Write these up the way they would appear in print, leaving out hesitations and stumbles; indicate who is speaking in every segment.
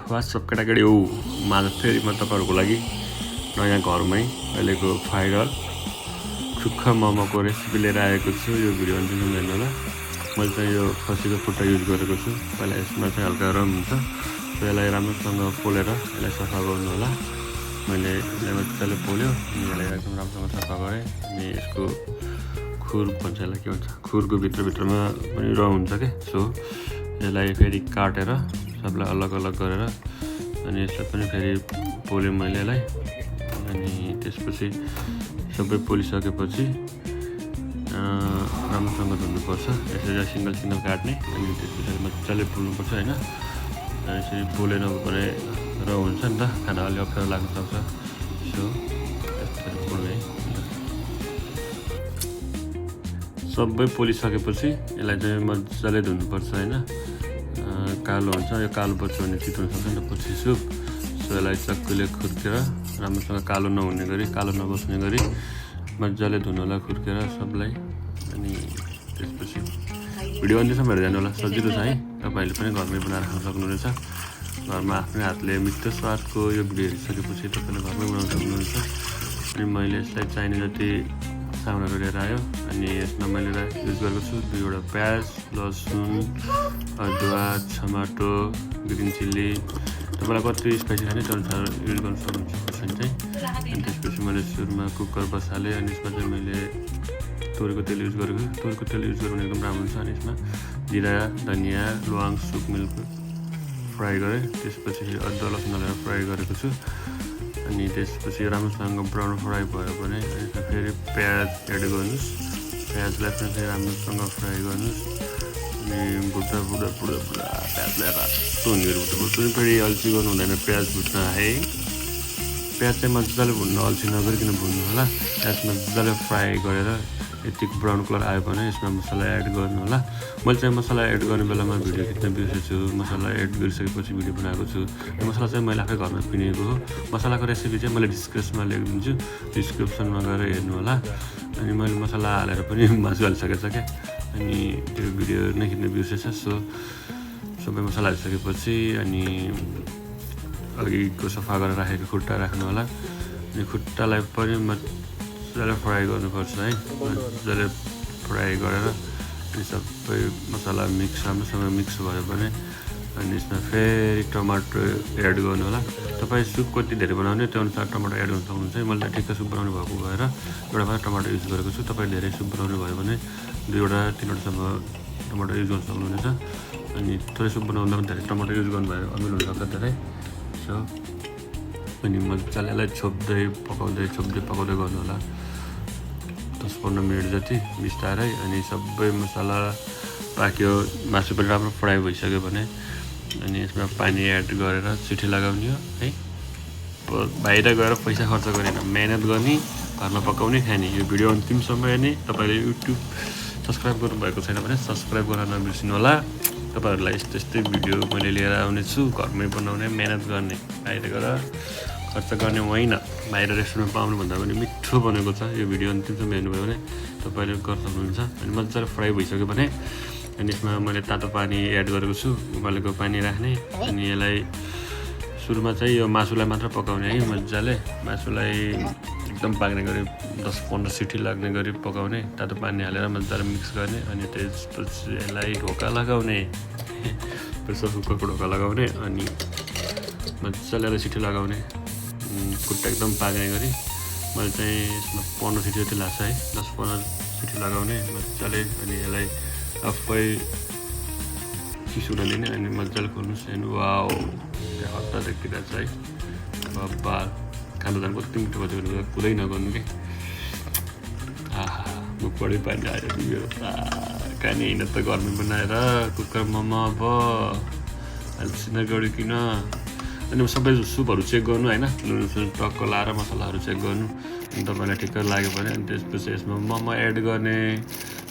Speaker 1: WhatsApp केटाकेटी हो माझ फेरि म तपाईँहरूको लागि नयाँ घरमै अहिलेको फ्राइड सुक्खा मोमोको रेसिपी लिएर आएको छु। यो भिडियो अन्तिमसम्म हेर्नु होला। मैले चाहिँ यो खसीको खुट्टा युज गरेको छु। पहिला यसमा चाहिँ हल्का रम हुन्छ, यसलाई राम्रोसँग पोलेर यसलाई सफा गर्नु होला। मैले यसलाई मजाले पोल्यो अनि यसलाई एकदम राम्रोसँग सफा गरेँ। अनि यसको खुर भन्छ, यसलाई के भन्छ, खुरको भित्रमा पनि रम हुन्छ के, सो यसलाई फेरि काटेर सबलाई अलग अलग गरेर अनि यसलाई पनि फेरि पोलेँ मैले यसलाई। अनि त्यसपछि सबै पोलिसकेपछि राम्रोसँग धुनुपर्छ। यसरी सिङ्गल सिङ्गल काट्ने अनि त्यसपछि मजाले पोल्नुपर्छ होइन। यसरी पोलेन भने र हुन्छ नि त, खाना अलि अप्ठ्यारो लाग्न सक्छ। सो यसरी पोल्ने सबै पोलिसकेपछि यसलाई चाहिँ मजाले धुनुपर्छ होइन। कालो हुन्छ, यो कालो बच्यो भने चितो हुनसक्छ नि त पछि सुप। सो यसलाई चक्कुले खुर्केर राम्रोसँग कालो नहुने गरी, कालो नबस्ने गरी मजाले धुनु होला खुर्केर सबलाई। अनि त्यसपछि भिडियो अन्तिमसम्म हेरेर जानु होला, सजिलो छ है। तपाईँहरूले पनि घरमै बनाएर खान सक्नुहुनेछ। घरमा आफ्नै हातले मिठो स्वादको यो भिडियो हेरिसकेपछि तपाईँले घरमै बनाउन सक्नुहुनेछ। अनि मैले यसलाई चाहिने जति सामानहरू लिएर आयो। अनि यसमा मैले युज गरेको छु 2वटा प्याज, लसुन, अदुवा, टमाटो, ग्रिन चिल्ली। तपाईँलाई कति स्पाइसी खाने त्यो अनुसार युज गर्न सक्नुहुन्छ खुर्सानी चाहिँ। अनि त्यसपछि मैले सुरुमा कुकर बसालेँ। अनि यसमा चाहिँ मैले तोरीको तेल युज गरेको। तोरीको तेल युज गर्नु एकदम राम्रो हुन्छ। अनि यसमा जिरा, धनियाँ, ल्वाङ, सुक मिल्क फ्राई गरेँ। त्यसपछि अदुवा लसुन हालेर फ्राई गरेको छु। अनि त्यसपछि राम्रोसँग ब्राउन फ्राई भयो भने यसमा फेरि प्याज एड गर्नुहोस्। प्याजलाई पनि फेरि राम्रोसँग फ्राई गर्नुहोस्। अनि भुट्दा प्याजलाई रातो हुने गरी भुट्नुपर्छ। फेरि अल्छी गर्नु हुँदैन प्याज भुट्न है। प्याज चाहिँ मजाले भुट्नु, अल्छी नगरिकन भुट्नु होला। प्याज मजाले फ्राई गरेर यति ब्राउन कलर आयो भने यसमा मसला एड गर्नु होला। मैले चाहिँ मसला एड गर्ने बेलामा भिडियो खिच्न बिर्सेछु। मसला एड गरिसकेपछि भिडियो बनाएको छु। यो मसला चाहिँ मैले आफै घरमा पिनेको हो। मसलाको रेसिपी चाहिँ मैले डिस्क्रिप्सनमा लेखिदिन्छु, डिस्क्रिप्सनमा गएर हेर्नु होला। अनि मैले मसला हालेर पनि मासु हालिसकेको छ क्या। अनि त्यो भिडियो नै खिच्न बिर्सेछ। सो सबै मसला हालिसकेपछि अनि अघिको सफा गरेर राखेको खुट्टा राख्नु होला। अनि खुट्टालाई पनि मजाले फ्राई गर्नुपर्छ है। मजाले फ्राई गरेर अनि सबै मसला राम्रोसँग मिक्स भयो भने अनि यसमा फेरि टमाटर एड गर्नु होला। तपाईँ सुप कति धेरै बनाउने त्यो अनुसार टमाटर एड गर्न सक्नुहुन्छ। मैले ठिक्क सुप बनाउनु भएको भएर एउटा मात्र टमाटर युज गरेको छु। तपाईँ धेरै सुप बनाउनु भयो भने 2वटा 3वटासम्म टमाटर युज गर्न सक्नुहुनेछ। अनि थोरै सुप बनाउँदा पनि धेरै टमाटर युज गर्नुभयो अमिलो हुनसक्छ धेरै। सो अनि मजाले यसलाई छोप्दै पकाउँदै गर्नु होला 10-15 मिनट जति बिस्तारै। अनि सबै मसला पाक्यो, मासु पनि राम्रो फ्राई भइसक्यो भने अनि यसमा पानी एड गरेर सिटी लगाउने हो है। बाहिर गएर पैसा खर्च गरेन, मेहनत गर्ने, घरमा पकाउने, खाने। यो भिडियो अन्तिमसम्म हेर्ने। तपाईँले युट्युब सब्सक्राइब गर्नुभएको छैन भने सब्सक्राइब गर्न नबिर्सिनु होला। तपाईँहरूलाई यस्तै भिडियो मैले लिएर आउनेछु, घरमै बनाउने, मेहनत गर्ने, बाहिर गएर खर्च गर्ने होइन। बाहिर रेस्टुरेन्टमा पाउनुभन्दा पनि मिठो बनेको छ। यो भिडियो अन्तिमसम्म हेर्नुभयो भने तपाईँले गर्न सक्नुहुन्छ। अनि मजाले फ्राई भइसक्यो भने अनि यसमा मैले तातो पानी एड गरेको छु, उमालेको पानी राख्ने। अनि यसलाई सुरुमा चाहिँ यो मासुलाई मात्र पकाउने है। मजाले मासुलाई एकदम पाक्ने गरी 10-15 सिटी लाग्ने गरी पकाउने। तातो पानी हालेर मजाले मिक्स गर्ने। अनि त्यसपछि यसलाई ढोका लगाउने, प्रेसर कुकरको ढोका लगाउने। अनि मजाले यसलाई सिटी लगाउने, खुट्टा एकदम पाक्ने गरी। मैले चाहिँ यसमा 15 सिटी जति लाग्छ है, 10-15 सिटी लगाउने मजाले। अनि यसलाई आफै चिसो हुन दिने। अनि मजाले खोल्नुहोस्। अनि वाउ, त्यहाँ हत्ता देखिरहेको छ है। बाबा खाना जानु कति मिठो भयो भने कुरै नगर्नु कि। मुखबाटै पानी आयो मेरो खाने होइन त, घरमै बनाएर कुकर मोमो अब अल्छी नगरिकन। अनि सबै सुपहरू चेक गर्नु होइन, लुन टक्क लाएर मसलाहरू चेक गर्नु। अनि तपाईँलाई ठिक्क लाग्यो भने अनि त्यसपछि यसमा मोमो एड गर्ने।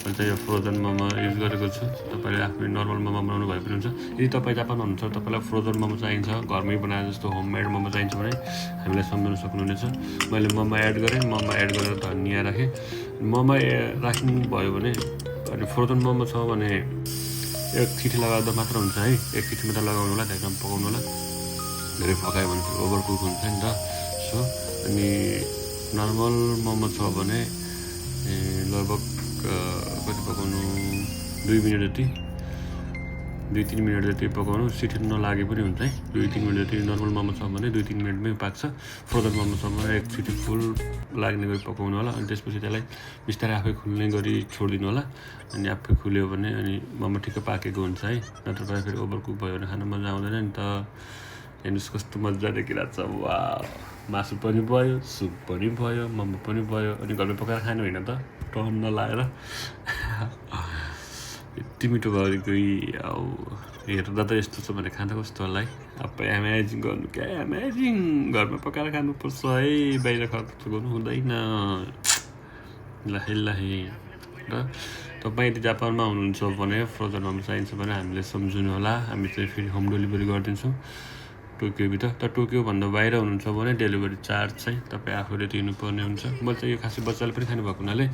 Speaker 1: मैले चाहिँ यो फ्रोजन मोमो युज गरेको छु। तपाईँले आफ्नै नर्मल मोमो बनाउनु भए पनि हुन्छ। यदि तपाईँ जापानमा हुनुहुन्छ तपाईँलाई फ्रोजन मोमो चाहिन्छ, घरमै बनाएर जस्तो होममेड मोमो चाहिन्छ भने हामीलाई सम्झाउन सक्नुहुनेछ। मैले मोमो एड गरेँ, मोमो एड गरेर धनियाँ राखेँ। मोमो राख्नु भयो भने अनि फ्रोजन मोमो छ भने एक सिटी लगाउँदा मात्र हुन्छ है, एक सिटी मात्र लगाउनु होला, एकदम पकाउनु होला। धेरै पकायो भने चाहिँ ओभर कुक हुन्छ नि त। सो अनि नर्मल मोमो छ भने लगभग कति पकाउनु, 2 मिनट जति, 2-3 मिनट जति पकाउनु। सिटी नलागे पनि हुन्छ है, 2-3 मिनट जति। नर्मल मोमो छ भने 2-3 मिनटमै पाक्छ। फ्रोजन मोमो छ भने एक सिटी फुल लाग्ने गरी पकाउनु होला। अनि त्यसपछि त्यसलाई बिस्तारै आफै खुल्ने गरी छोडिदिनु होला। अनि आफै खुल्यो भने अनि मोमो ठिक्क पाकेको हुन्छ है। नत्र भए फेरि ओभर कुक भयो भने खान मजा आउँदैन नि त। हेर्नुहोस् कस्तो मजा देखिरहेको छ। वाह, मासु पनि भयो, सुप पनि भयो, मोमो पनि भयो। अनि घरमा पकाएर खानु होइन त, टन नलाएर। यति मिठो भयो कोही अब हेर्दा त यस्तो छ भने खाँदा कस्तो होला है। अब एमेजिङ गर्नु, क्या एमेजिङ, घरमा पकाएर खानुपर्छ है, बाहिर खर्च गर्नु हुँदैन। ल र तपाईँ यदि जापानमा हुनुहुन्छ भने फ्रोजन मोमो चाहिन्छ भने हामीले सम्झिनु होला। हामी चाहिँ फेरि होम डेलिभरी गरिदिन्छौँ टोकियोभित्र। तर टोकियोभन्दा बाहिर हुनुहुन्छ भने डेलिभरी चार्ज चाहिँ तपाईँ आफूले तिर्नुपर्ने हुन्छ। मैले चाहिँ यो खासै बच्चाले पनि खानु भएको हुनाले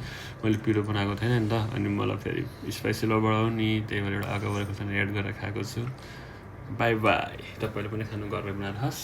Speaker 1: मैले पिरो बनाएको थिएन नि त। अनि मलाई फेरि स्पाइसी लभर हो नि, त्यही भएर एउटा आगो बढेको एड गरेर खाएको छु। By by. तपाईँले पनि खानु घरमै बनाएर खास्।